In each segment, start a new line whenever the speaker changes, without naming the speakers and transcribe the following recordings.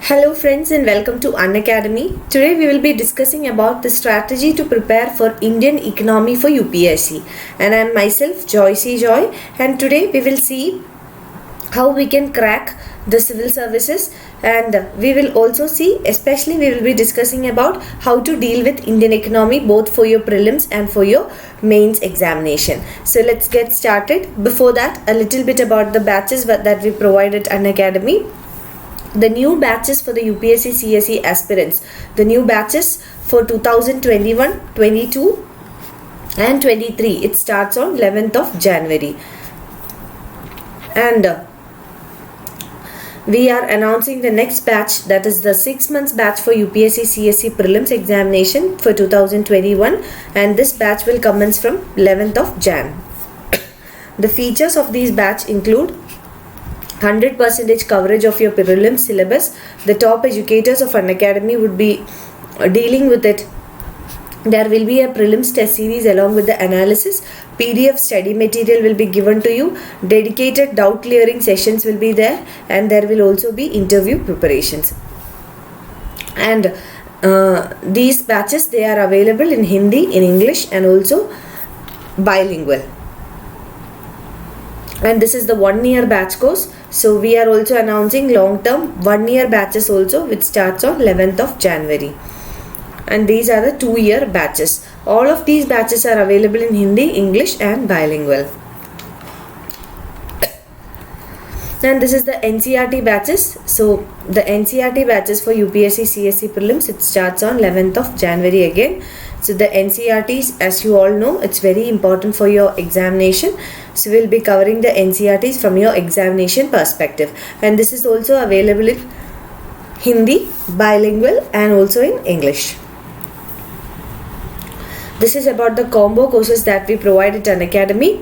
Hello friends and welcome to Unacademy. Today we will be discussing about the strategy to prepare for Indian economy for UPSC, and I am myself Joycey Joy, and today we will see how we can crack the civil services, and we will also see, especially we will be discussing about how to deal with Indian economy both for your prelims and for your mains examination. So let's get started. Before that, a little bit about the batches that we provide at Unacademy. The new batches for the UPSC CSE aspirants, the new batches for 2021, 22 and 23, it starts on 11th of January, and we are announcing the next batch, that is the 6 months batch for UPSC CSE prelims examination for 2021, and this batch will commence from 11th of Jan. The features of these batch include 100% coverage of your prelims syllabus. The top educators of Unacademy would be dealing with it. There will be a prelims test series along with the analysis. PDF study material will be given to you. Dedicated doubt clearing sessions will be there, and there will also be interview preparations. And these batches, they are available in Hindi, in English, and also bilingual. And this is the 1 year batch course. So we are also announcing long term 1 year batches also, which starts on 11th of January. And these are the 2 year batches. All of these batches are available in Hindi, English and bilingual. And this is the NCERT batches. So the NCERT batches for UPSC CSE prelims, it starts on 11th of January again. So the NCERTs, as you all know, it's very important for your examination. So we'll be covering the NCERTs from your examination perspective. And this is also available in Hindi, bilingual and also in English. This is about the combo courses that we provide at Unacademy.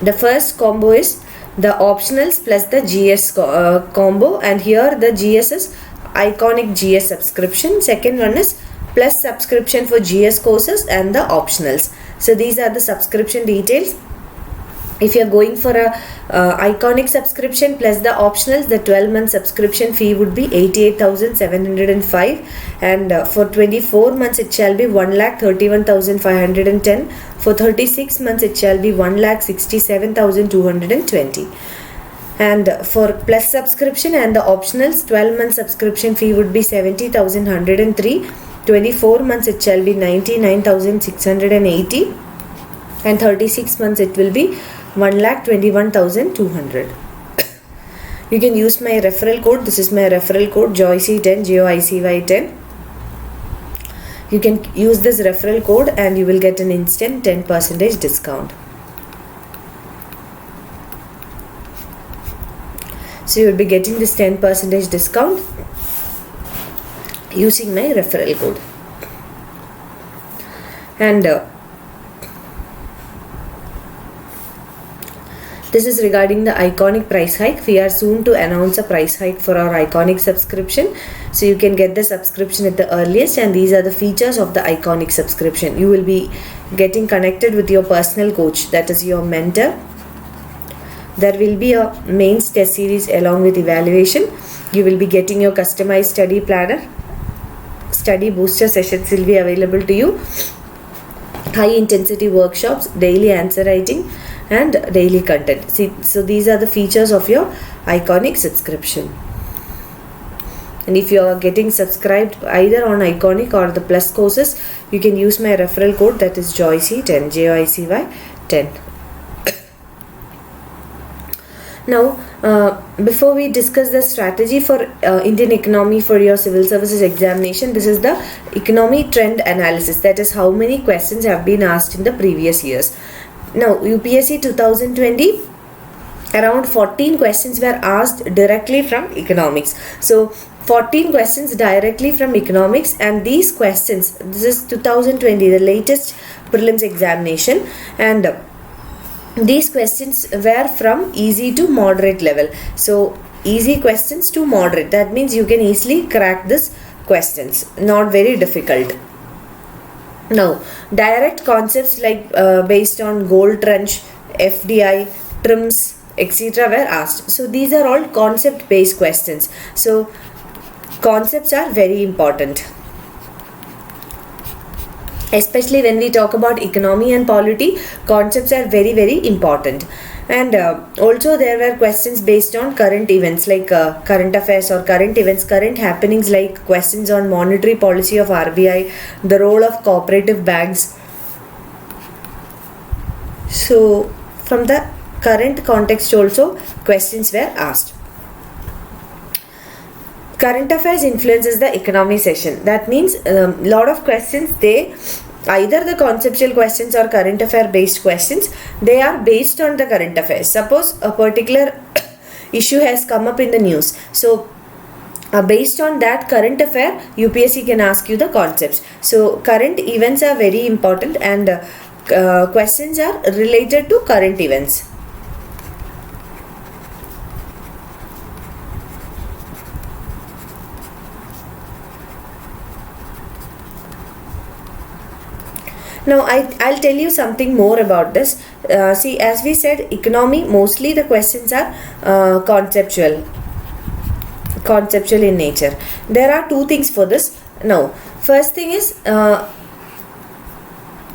The first combo is the optionals plus the GS combo, and here the GS is iconic GS subscription. Second one is plus subscription for GS courses and the optionals. So these are the subscription details. If you are going for a iconic subscription plus the optionals, the 12-month subscription fee would be 88,705, and for 24 months it shall be 1,31,510. For 36 months it shall be 1,67,220. And for plus subscription and the optionals, 12-month subscription fee would be 70,103. 24 months it shall be 99,680, and 36 months it will be 1,21,200. You can use my referral code. This is my referral code Joycey10, JOICY10. You can use this referral code and you will get an instant 10% discount. So you will be getting this 10% discount using my referral code. And this is regarding the iconic price hike. We are soon to announce a price hike for our iconic subscription. So you can get the subscription at the earliest, and these are the features of the iconic subscription. You will be getting connected with your personal coach, that is your mentor. There will be a mains test series along with evaluation. You will be getting your customized study planner. Study booster sessions will be available to you. High intensity workshops, daily answer writing and daily content. See, so these are the features of your iconic subscription. And if you are getting subscribed either on iconic or the plus courses, you can use my referral code, that is Joycey10, JOICY10. Now, before we discuss the strategy for Indian economy for your civil services examination, this is the economy trend analysis. That is how many questions have been asked in the previous years. Now, UPSC 2020, around 14 questions were asked directly from economics. So, 14 questions directly from economics, and these questions, this is 2020, the latest prelims examination, and these questions were from easy to moderate level. So easy questions to moderate, that means you can easily crack these questions, not very difficult. Now, direct concepts like based on gold trench, FDI, TRIMS, etc. were asked. So these are all concept based questions. So concepts are very important, especially when we talk about economy and polity. Concepts are very, very important. And also there were questions based on current events, like current affairs or current events, current happenings, like questions on monetary policy of RBI, the role of cooperative banks. So from the current context also questions were asked. Current affairs influences the economy session. That means lot of questions, they either the conceptual questions or current affair based questions, they are based on the current affairs. Suppose a particular issue has come up in the news, so based on that current affair, UPSC can ask you the concepts. So current events are very important, and questions are related to current events. Now I'll tell you something more about this. See, as we said, economy, mostly the questions are conceptual in nature. There are two things for this. Now, first thing is,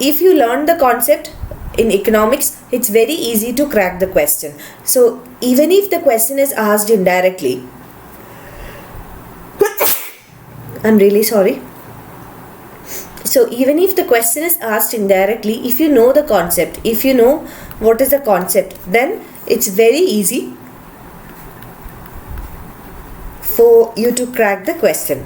if you learn the concept in economics, it's very easy to crack the question. So even if the question is asked indirectly, I'm really sorry. So even if the question is asked indirectly, if you know the concept, if you know what is the concept, then it's very easy for you to crack the question.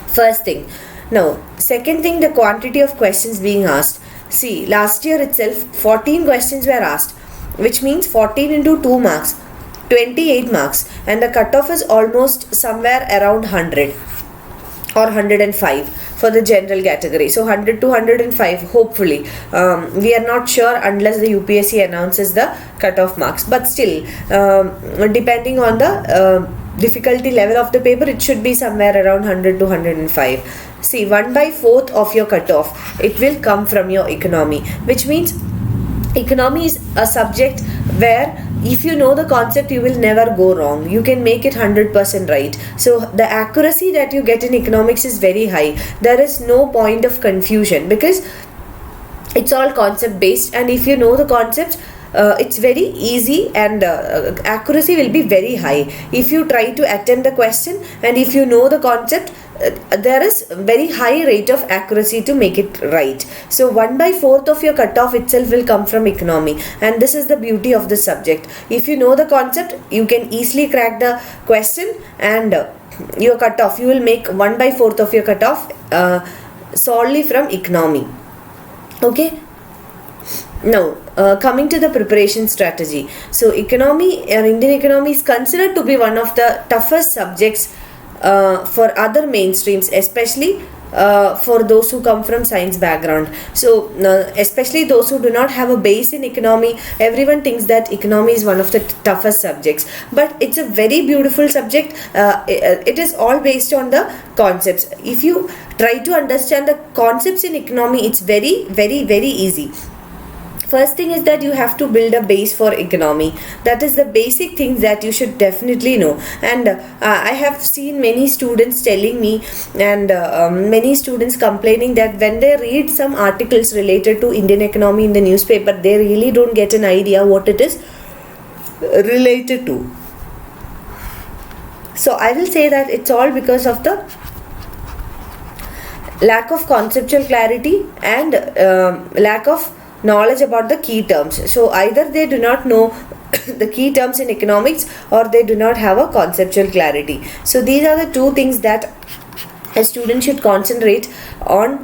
First thing. Now, second thing, the quantity of questions being asked. See, last year itself 14 questions were asked, which means 14 into 2 marks, 28 marks, and the cutoff is almost somewhere around 100 or 105 for the general category. So 100 to 105, hopefully. We are not sure unless the UPSC announces the cutoff marks. But still, depending on the difficulty level of the paper, it should be somewhere around 100 to 105. See, 1/4 of your cutoff, it will come from your economy, which means economy is a subject where if you know the concept, you will never go wrong. You can make it 100% right. So the accuracy that you get in economics is very high. There is no point of confusion because it's all concept based, and if you know the concept, it's very easy, and accuracy will be very high. If you try to attempt the question and if you know the concept, there is very high rate of accuracy to make it right. So 1/4 of your cutoff itself will come from economy, and this is the beauty of the subject. If you know the concept, you can easily crack the question, and your cutoff, you will make 1/4 of your cutoff solely from economy. Okay. Now, coming to the preparation strategy. So economy, Indian economy is considered to be one of the toughest subjects for other mainstreams, especially for those who come from science background. So especially those who do not have a base in economy, everyone thinks that economy is one of the toughest subjects, but it's a very beautiful subject. It is all based on the concepts. If you try to understand the concepts in economy, it's very, very, very easy. First thing is that you have to build a base for economy. That is the basic things that you should definitely know. And I have seen many students telling me, and many students complaining that when they read some articles related to Indian economy in the newspaper, they really don't get an idea what it is related to. So I will say that it's all because of the lack of conceptual clarity and lack of knowledge about the key terms. So either they do not know the key terms in economics, or they do not have a conceptual clarity. So these are the two things that a student should concentrate on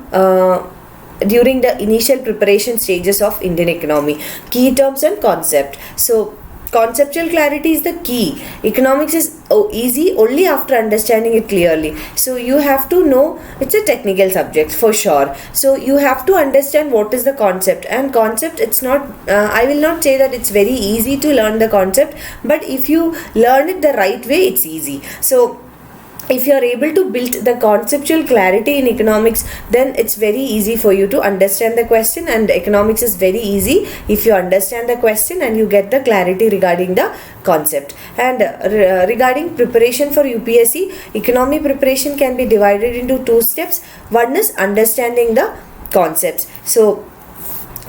during the initial preparation stages of Indian economy. Key terms and concept. So conceptual clarity is the key. Economics is easy only after understanding it clearly. So you have to know, it's a technical subject for sure. So you have to understand what is the concept. And concept, it's not, I will not say that it's very easy to learn the concept, but if you learn it the right way, it's easy. So if you are able to build the conceptual clarity in economics, then it's very easy for you to understand the question, and economics is very easy if you understand the question and you get the clarity regarding the concept. And regarding preparation for UPSC, economy preparation can be divided into two steps. One is understanding the concepts. So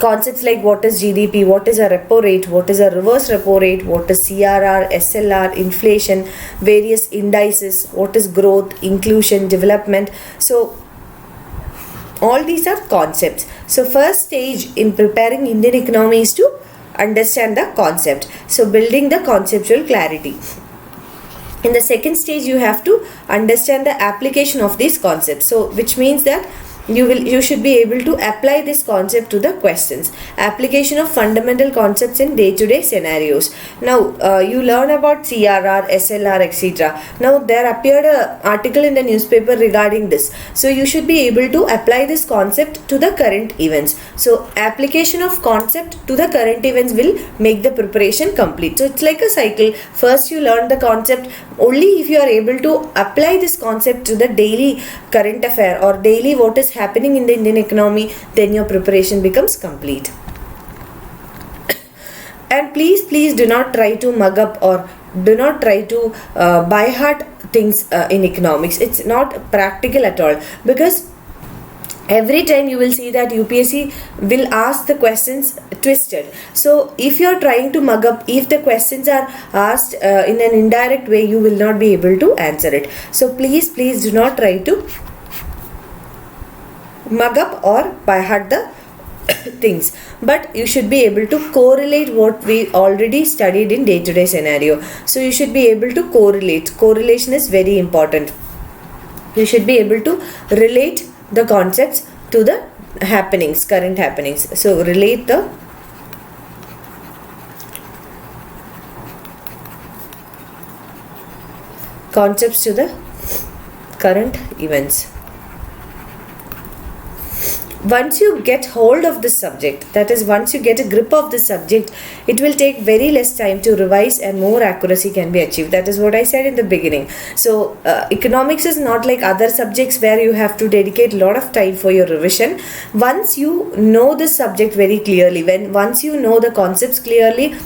concepts like what is GDP, what is a repo rate, what is a reverse repo rate, what is CRR, SLR, inflation, various indices, what is growth, inclusion, development. So all these are concepts. So first stage in preparing Indian economy is to understand the concept. So building the conceptual clarity. In the second stage, you have to understand the application of these concepts. So which means that you should be able to apply this concept to the questions. Application of fundamental concepts in day-to-day scenarios. Now you learn about CRR, SLR, etc. Now there appeared an article in the newspaper regarding this, so you should be able to apply this concept to the current events. So application of concept to the current events will make the preparation complete. So it's like a cycle. First you learn the concept. Only if you are able to apply this concept to the daily current affair or daily what is happening in the Indian economy, then your preparation becomes complete. And please do not try to mug up or do not try to by heart things in economics. It's not practical at all, because every time you will see that UPSC will ask the questions twisted. So if you are trying to mug up, if the questions are asked in an indirect way, you will not be able to answer it. So please do not try to mug up or by heart the things, but you should be able to correlate what we already studied in day-to-day scenario. So you should be able to correlate. Correlation is very important. You should be able to relate the concepts to the happenings, current happenings. So relate the concepts to the current events. Once you get hold of the subject, that is, once you get a grip of the subject, it will take very less time to revise and more accuracy can be achieved. That is what I said in the beginning. So economics is not like other subjects where you have to dedicate a lot of time for your revision. Once you know the subject very clearly, once you know the concepts clearly,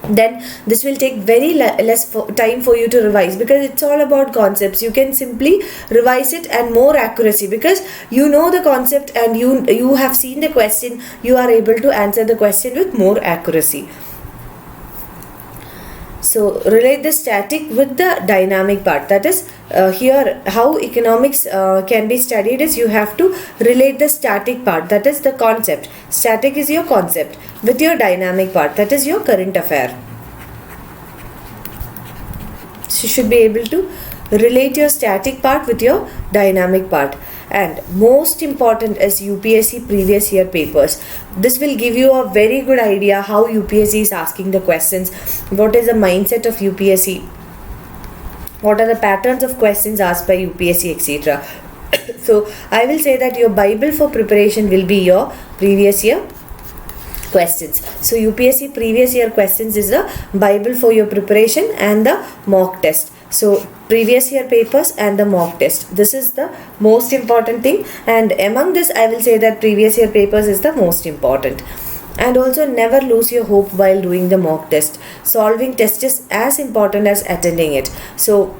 then this will take very less time for you to revise, because it's all about concepts. You can simply revise it and more accuracy, because you know the concept and you have seen the question. You are able to answer the question with more accuracy. So relate the static with the dynamic part. That is, here how economics can be studied is you have to relate the static part, that is the concept. Static is your concept, with your dynamic part, that is your current affair. So you should be able to relate your static part with your dynamic part. And most important is UPSC previous year papers. This will give you a very good idea how UPSC is asking the questions, what is the mindset of UPSC, what are the patterns of questions asked by UPSC, etc. So I will say that your Bible for preparation will be your previous year questions. So UPSC previous year questions is the Bible for your preparation and the mock test. So previous year papers and the mock test, this is the most important thing, and among this I will say that previous year papers is the most important. And also never lose your hope while doing the mock test. Solving test is as important as attending it. So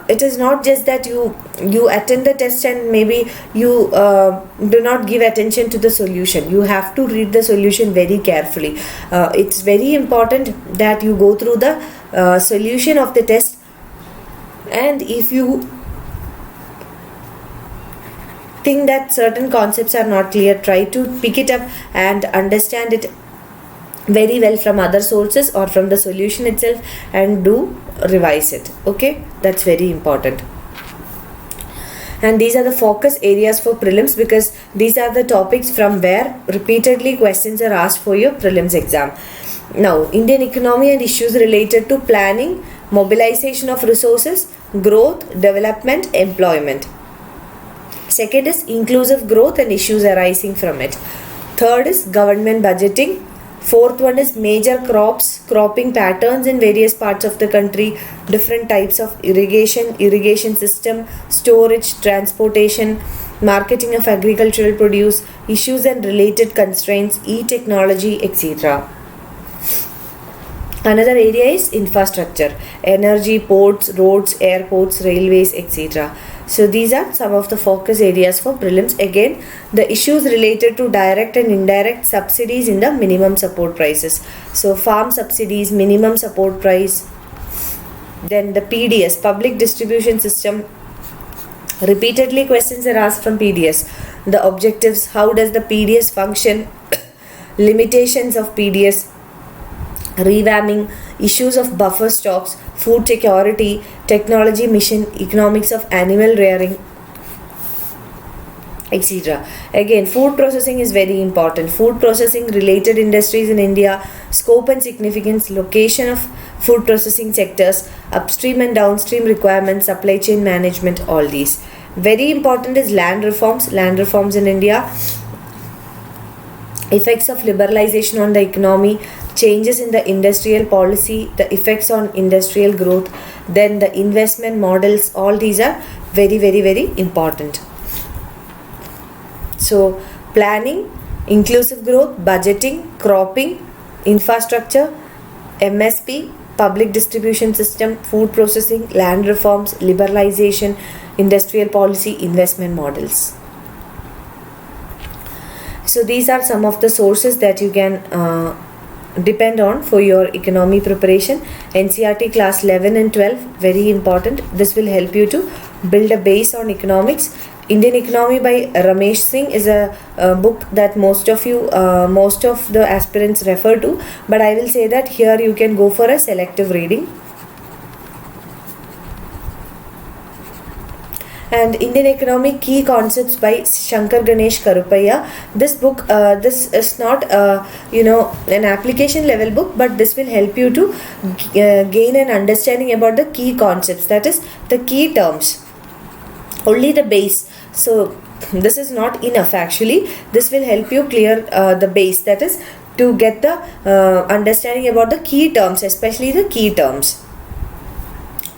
it is not just that you attend the test and maybe you do not give attention to the solution. You have to read the solution very carefully. It's very important that you go through the solution of the test, and if you think that certain concepts are not clear, try to pick it up and understand it very well from other sources or from the solution itself, and do revise it. Okay, that's very important. And these are the focus areas for prelims, because these are the topics from where repeatedly questions are asked for your prelims exam. Now, Indian economy and issues related to planning, mobilization of resources, growth, development, employment. Second is inclusive growth and issues arising from it. Third is government budgeting. Fourth one is major cropping patterns in various parts of the country, different types of irrigation system, storage, transportation, marketing of agricultural produce, issues and related constraints, e-technology, etc. Another area is infrastructure, energy, ports, roads, airports, railways, etc. So these are some of the focus areas for prelims. Again, the issues related to direct and indirect subsidies in the minimum support prices. So farm subsidies, minimum support price, then the PDS, public distribution system. Repeatedly questions are asked from PDS. The objectives, how does the PDS function, limitations of PDS, revamping, issues of buffer stocks, food security, technology mission, economics of animal rearing, etc. Again, food processing is very important. Food processing related industries in India, scope and significance, location of food processing sectors, upstream and downstream requirements, supply chain management, all these. Very important is land reforms in India, effects of liberalization on the economy, changes in the industrial policy, the effects on industrial growth, then the investment models, all these are very, very, very important. So, planning, inclusive growth, budgeting, cropping, infrastructure, MSP, public distribution system, food processing, land reforms, liberalization, industrial policy, investment models. So these are some of the sources that you can depend on for your economy preparation. NCERT class 11 and 12, very important. This will help you to build a base on economics. Indian Economy by Ramesh Singh is a book that most of the aspirants refer to, but I will say that here you can go for a selective reading. And Indian Economy Key Concepts by Shankar Ganesh Karupaiya. This book, this is not an application level book, but this will help you to gain an understanding about the key concepts, that is the key terms, only the base. So this is not enough actually. This will help you clear the base, that is to get the understanding about the key terms, especially the key terms.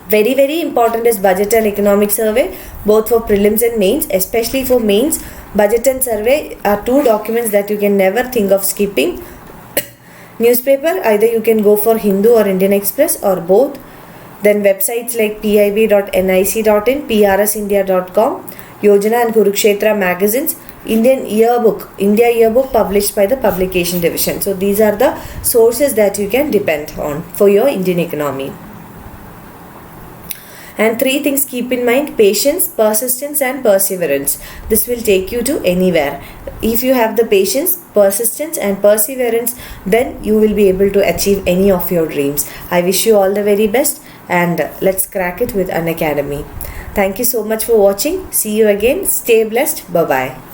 Very, very important is budget and economic survey, both for prelims and mains. Especially for mains, budget and survey are two documents that you can never think of skipping. Newspaper, either you can go for Hindu or Indian Express or both. Then websites like pib.nic.in, prsindia.com, Yojana and Kurukshetra magazines, India Yearbook published by the Publication Division. So these are the sources that you can depend on for your Indian economy. And three things keep in mind: patience, persistence and perseverance. This will take you to anywhere. If you have the patience, persistence and perseverance, then you will be able to achieve any of your dreams. I wish you all the very best, and let's crack it with Unacademy. Thank you so much for watching. See you again. Stay blessed. Bye-bye.